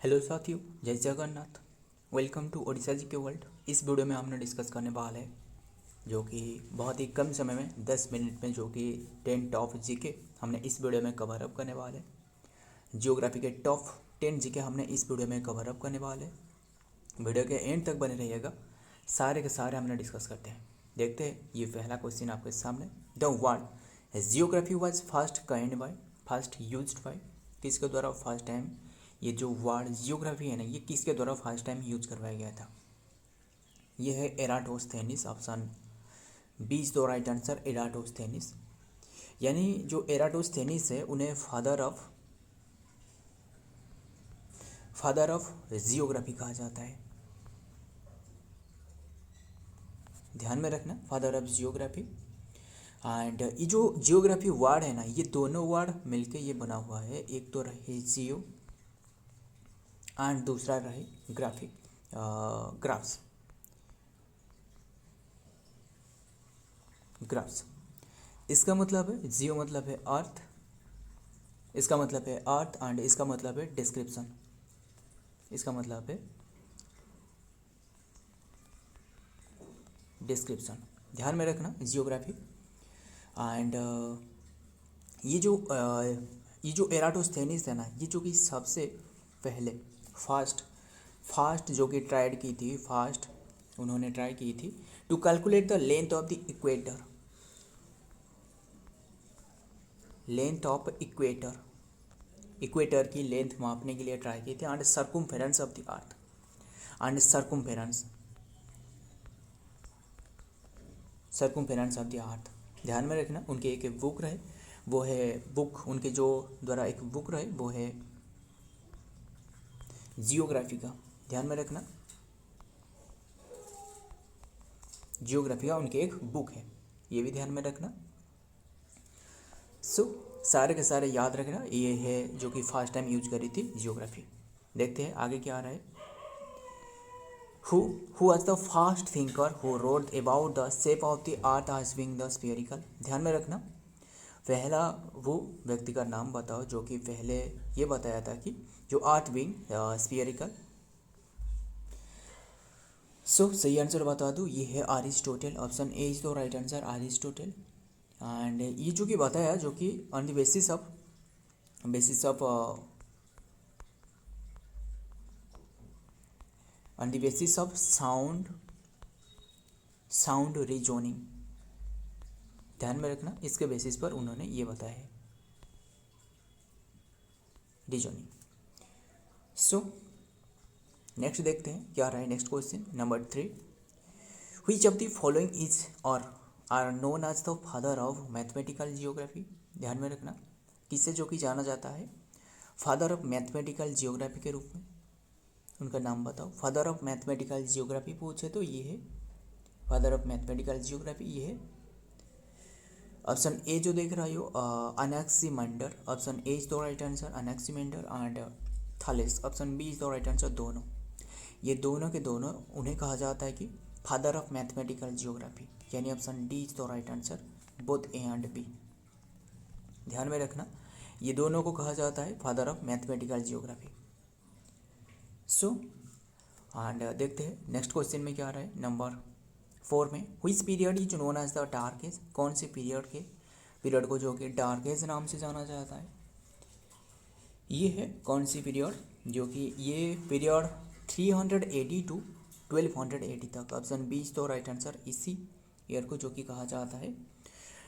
Hello साथियों, जय Jagannath. Welcome to Odisha जी के वर्ल्ड। इस वीडियो में हमने डिस्कस करने वाला है जो कि बहुत ही कम समय में 10 मिनट में जो कि 10 टॉप जीके हमने इस वीडियो में कवर अप करने वाले हैं। जियोग्राफी के टॉप 10 जीके हमने इस वीडियो में कवर अप करने वाले हैं। वीडियो के एंड तक बने रहिएगा, सारे के सारे हमने डिस्कस करते हैं। देखते हैं, ये पहला क्वेश्चन आपके सामने। The word geography was first kind by first used by, किसके द्वारा फर्स्ट टाइम ये जो वर्ड जियोग्राफी है ना, ये किसके द्वारा फर्स्ट टाइम यूज करवाया गया था? ये है Eratosthenes. Option B is the right answer, Eratosthenes. यानी जो एराटोस्थेनिस है उन्हें फादर ऑफ जियोग्राफी कहा जाता है। ध्यान में रखना, फादर ऑफ जियोग्राफी। एंड ये जो जियोग्राफी वर्ड है ना, ये दोनों वर्ड मिलके ये बना हुआ है। एक तो रहे जियो एंड दूसरा रहे ग्राफिक, ग्राफ्स। इसका मतलब है जियो मतलब है अर्थ, इसका मतलब है अर्थ एंड इसका मतलब है डिस्क्रिप्शन, इसका मतलब है डिस्क्रिप्शन। ध्यान में रखना जियोग्राफी। एंड ये जो एराटोस्थेनिस है ना, ये जो कि सबसे पहले फास्ट जो कि ट्राइड की थी, फास्ट उन्होंने ट्राई की थी to calculate the length of the equator, length of equator, equator की लेंथ मापने के लिए ट्राई की थी। And circumference of the earth, and circumference of the earth. ध्यान में रखना, उनके एक बुक रहे, वो है बुक, उनके जो द्वारा एक बुक रहे वो है जियोग्राफी का। ध्यान में रखना, जियोग्राफी का उनके एक बुक है, ये भी ध्यान में रखना। सो सारे के सारे याद रखना, ये है जो कि फर्स्ट टाइम यूज करी थी जियोग्राफी। देखते हैं आगे क्या आ रहा है। Who was the first thinker who wrote about the shape of the earth as being the spherical? ध्यान में रखना, पहला वो व्यक्ति का नाम बताओ जो कि पहले ये बताया था कि जो अर्थ बीइंग स्फीयरिकल। सो सही आंसर बता दूँ, ये है Aristotle. Option A is the right answer, Aristotle. And ये जो कि बताया, जो कि on the basis of on the basis of sound reasoning. ध्यान में रखना, इसके बेसिस पर उन्होंने ये बताया है रीजोनिंग। सो नेक्स्ट देखते हैं क्या रहा है। Next question number 3, which of the following is और are known as the father of mathematical geography? ध्यान में रखना, किससे जो कि जाना जाता है फादर ऑफ मैथमेटिकल जियोग्राफी के रूप में? उनका नाम बताओ। फादर ऑफ मैथमेटिकल जियोग्राफी पूछे तो ये है फादर ऑफ मैथमेटिकल जियोग्राफी, ये है ऑप्शन ए जो देख रहा हो Anaximander. Option A is the right answer, Anaximander and Thales. Option B is the right answer, दोनों। ये दोनों के दोनों उन्हें कहा जाता है कि फादर ऑफ मैथमेटिकल जियोग्राफी, यानी option D is the right answer, both A and B. ध्यान में रखना, ये दोनों को कहा जाता है father of mathematical geography. So and देखते हैं नेक्स्ट क्वेश्चन में क्या आ रहा है। नंबर 4 में which period is known as the dark age? कौन से पीरियड को जो कि डार्क एज नाम से जाना जाता है? ये है कौन सी पीरियड, जो कि ये पीरियड 380 टू 1280 तक। Option B is the right answer, इसी ईयर को जो कि कहा जाता है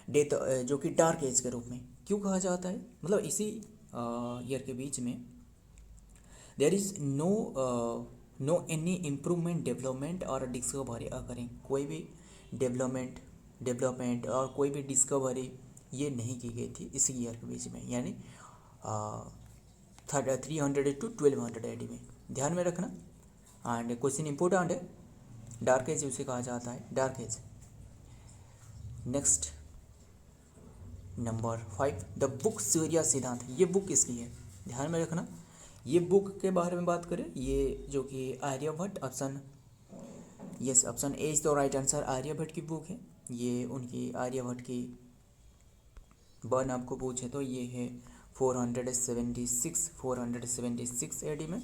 डेथ, जो कि डार्क एज के रूप में। क्यों कहा जाता है? मतलब इसी ईयर के बीच में there is no any improvement, development और डिस्कवरी अकरिंग। कोई भी डेवलपमेंट और कोई भी डिस्कवरी ये नहीं की गई थी इसी ईयर के बीच में, यानी 300 टू 1280 में। ध्यान में रखना। एंड क्वेश्चन इंपॉर्टेंट है, डार्क एज उसे कहा जाता है, dark age. Next number 5, the book Surya Siddhanta, ये बुक किसकी है? ध्यान में रखना, ये बुक के बारे में बात करें, ये जो कि Aryabhata, option A is the right answer, Aryabhata की बुक है। ये उनकी आर्यभट्ट की बर्न आपको पूछे तो ये है 476 एडी में।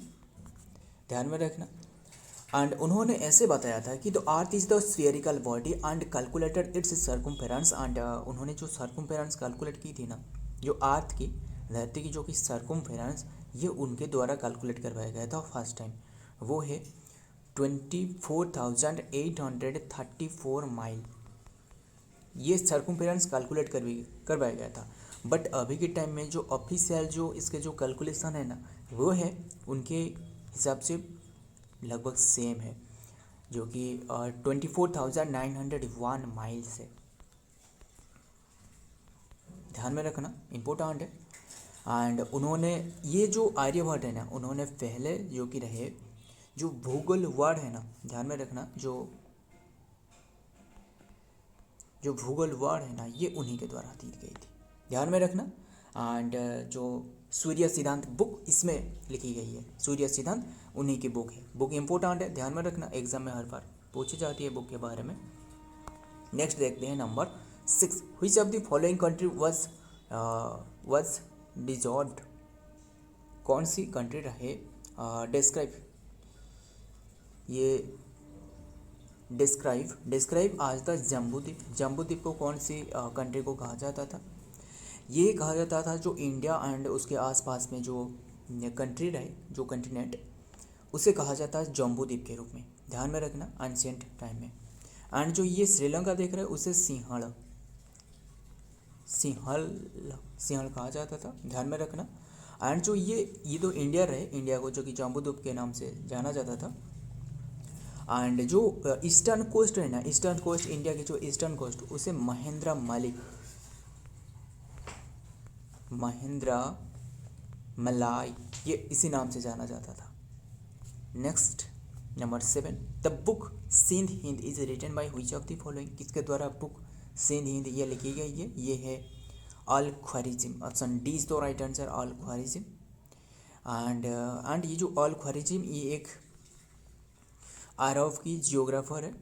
ध्यान में रखना। एंड उन्होंने ऐसे बताया था कि the earth is the spherical body and calculated it's circumference. And उन्होंने जो सर्कमफेरेंस कैलकुलेट की थी ना, जो अर्थ की, धरती की जो कि सर्कमफेरेंस, ये उनके द्वारा कैलकुलेट करवाया गया था फर्स्ट टाइम। वो है 24,834 माइल। ये सर्कमफेरेंस कैलकुलेट करवाया गया था। बट अभी के टाइम में जो ऑफिशियल जो इसके जो कैलकुलेशन है ना, वो है उनके हिसाब से लगभग सेम है, जो कि 24,901 माइल्स है। ध्यान में रखना, इम्पोर्टेंट है। एंड उन्होंने ये जो आर्यभट्ट है ना, उन्होंने पहले जो कि रहे जो भूगोल वर्ड है ना, ध्यान में रखना, जो भूगोल वर्ड है ना, ये उन्हीं के द्वारा दी गई थी, ध्यान में रखना। एंड जो सूर्य सिद्धांत बुक इसमें लिखी गई है, सूर्य सिद्धांत उन्हीं की बुक है। बुक इम्पोर्टेंट है, ध्यान में रखना, एग्जाम में हर बार पूछी जाती है बुक के बारे में। नेक्स्ट देखते हैं number 6, which of the following country was dissolved. कौन सी कंट्री रहे डिस्क्राइब, ये डिस्क्राइब आज द जम्बूद्वीप। जम्बूद्वीप को कौन सी कंट्री को कहा जाता था? ये कहा जाता था जो इंडिया एंड उसके आसपास में जो कंट्री रहे, जो कंटिनेंट, उसे कहा जाता है जम्बूद्वीप के रूप में, ध्यान में रखना, एंशिएंट टाइम में। एंड जो ये श्रीलंका देख रहे हैं उसे सिंहल कहा जाता था, ध्यान में रखना। एंड जो ये तो इंडिया रहे, इंडिया को जो कि जम्बूद्वीप के नाम से जाना जाता था। एंड जो ईस्टर्न कोस्ट है ना, ईस्टर्न कोस्ट, इंडिया की जो ईस्टर्न कोस्ट, उसे महेंद्र मलाई ये इसी नाम से जाना जाता था। Next number 7, the book Sindh Hind is written by which of the following. किसके द्वारा बुक सिंध हिंद ये लिखी गई है? ये है Al Khwarizmi. Option D is the right answer, Al Khwarizmi. And ये जो अल ख्वारिज़्म, ये एक अरब की जियोग्राफर है,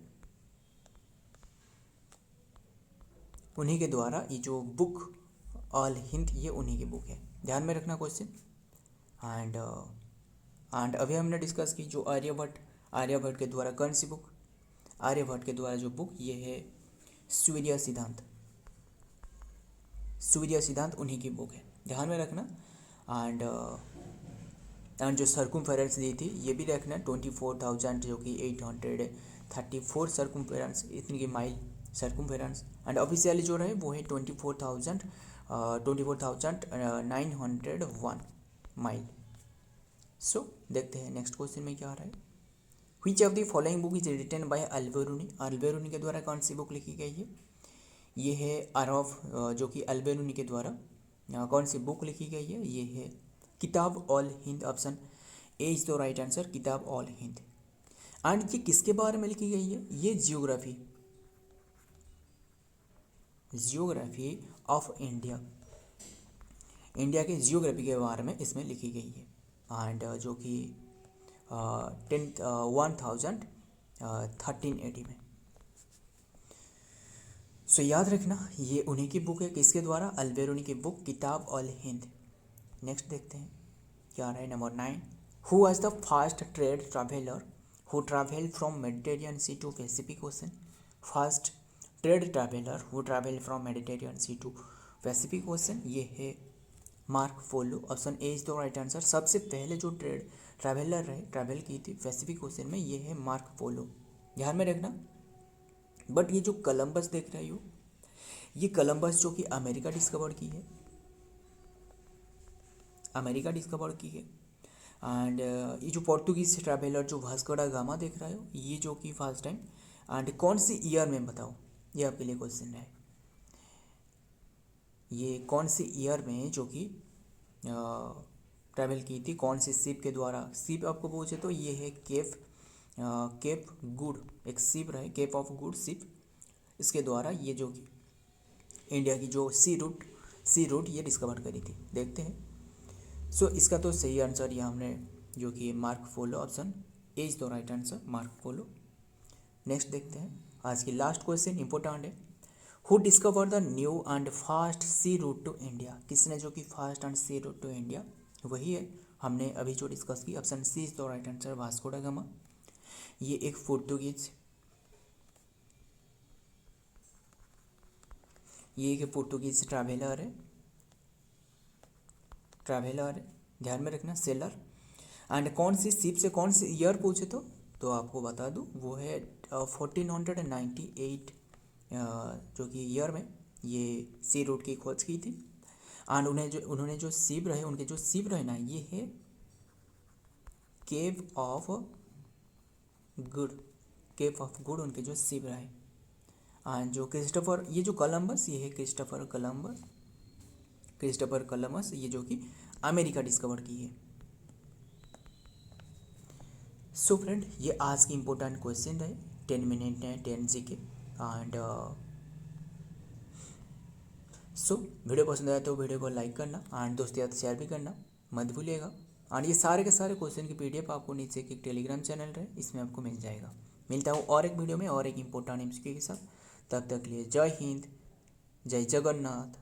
उन्हीं के द्वारा ये जो बुक अल हिंद, ये उन्हीं की बुक है, ध्यान में रखना क्वेश्चन। एंड अभी हमने डिस्कस की जो आर्यभट्ट के द्वारा कौन सी बुक, आर्यभट्ट के द्वारा जो बुक, ये है सूर्य सिद्धांत उन्हीं की बुक है, ध्यान में रखना। एंड जो सर्कमफेरेंस दी थी ये भी रखना, 24,000 जो कि 834 सर्कमफेरेंस, इतनी की माइल सर्कमफेरेंस। एंड ऑफिशियली जो रहे वो है 24,901 माइल। सो देखते हैं नेक्स्ट क्वेश्चन में क्या आ रहा है। Which of the following book is written by Alberuni. Alberuni के द्वारा कौन सी बुक लिखी गई है? ये है अरब, जो कि अल्बेरुनी के द्वारा कौन सी बुक लिखी गई है? ये है किताब all Hind. Option A is the right answer, किताब ऑल हिंद। एंड ये किसके बारे में लिखी गई है? ये जियोग्राफी ऑफ इंडिया, इंडिया के जियोग्राफी के बारे में इसमें लिखी गई है। एंड जो कि 1380 में। सो याद रखना, ये उन्हीं की बुक है, किसके द्वारा? अल्बेरुनी की बुक किताब ऑल हिंद। नेक्स्ट देखते हैं क्या आ रहा है। Number 9, who was the first trade traveller who travelled from Mediterranean sea to Pacific ocean. First trade traveller who travelled from Mediterranean sea to Pacific ocean, ये है Marco Polo. Option A is the right answer. सबसे पहले जो traveller रहे, travel की थी Pacific ocean में, ये है मार्क पोलो, ध्यान में रखना। बट ये जो कोलंबस देख रहे हो, ये कोलंबस जो कि अमेरिका डिस्कवर की है, एंड ये जो पोर्तुगीज ट्रैवलर जो वास्को दा गामा देख रहे हो, ये जो कि फर्स्ट टाइम, एंड कौन सी ईयर में बताओ, ये आपके लिए क्वेश्चन है। ये कौन सी ईयर में जो कि ट्रैवल की थी, कौन सी शिप के द्वारा? शिप आपको पूछे तो ये है केप गुड, एक शिप रहे, केप ऑफ गुड शिप, इसके द्वारा ये जो कि इंडिया की जो सी रूट ये डिस्कवर करी थी। देखते हैं। सो इसका तो सही आंसर ये हमने जो कि Marco Polo, option A is the right answer, Marco Polo. Next देखते हैं, आज की लास्ट क्वेश्चन इंपॉर्टेंट है। Who discover the new and fast sea route to India. किसने जो कि fast and sea route to India, वही है हमने अभी जो डिस्कस की, option C is the right answer, Vasco da Gama. ये एक पोर्टुगीज ट्रैवलर है, ध्यान में रखना, सेलर। एंड कौन सी शिप से, कौन सी ईयर पूछे तो आपको बता दूँ वो है 1498, जो कि ईयर में ये सी रूट की खोज की थी। एंड उन्होंने जो शिप रहे, उनके जो शिप रहे ना, ये है केव ऑफ गुड उनके जो शिप रहे। एंड जो क्रिस्टोफर, ये जो कलम्बस, ये है क्रिस्टोफर कलम्बस, ये जो कि अमेरिका डिस्कवर की है। सो फ्रेंड, ये आज की इम्पोर्टेंट क्वेश्चन रहे, 10 मिनट है 10 जी के। एंड सो वीडियो पसंद आया तो वीडियो को लाइक करना एंड दोस्तों याद शेयर भी करना मत भूलिएगा। एंड ये सारे के सारे क्वेश्चन की PDF आपको नीचे एक टेलीग्राम चैनल है, इसमें आपको मिल जाएगा। मिलता हूँ और एक वीडियो में और एक इम्पोर्टेंट MCQ के साथ। तब तक के लिए जय हिंद, जय जगन्नाथ।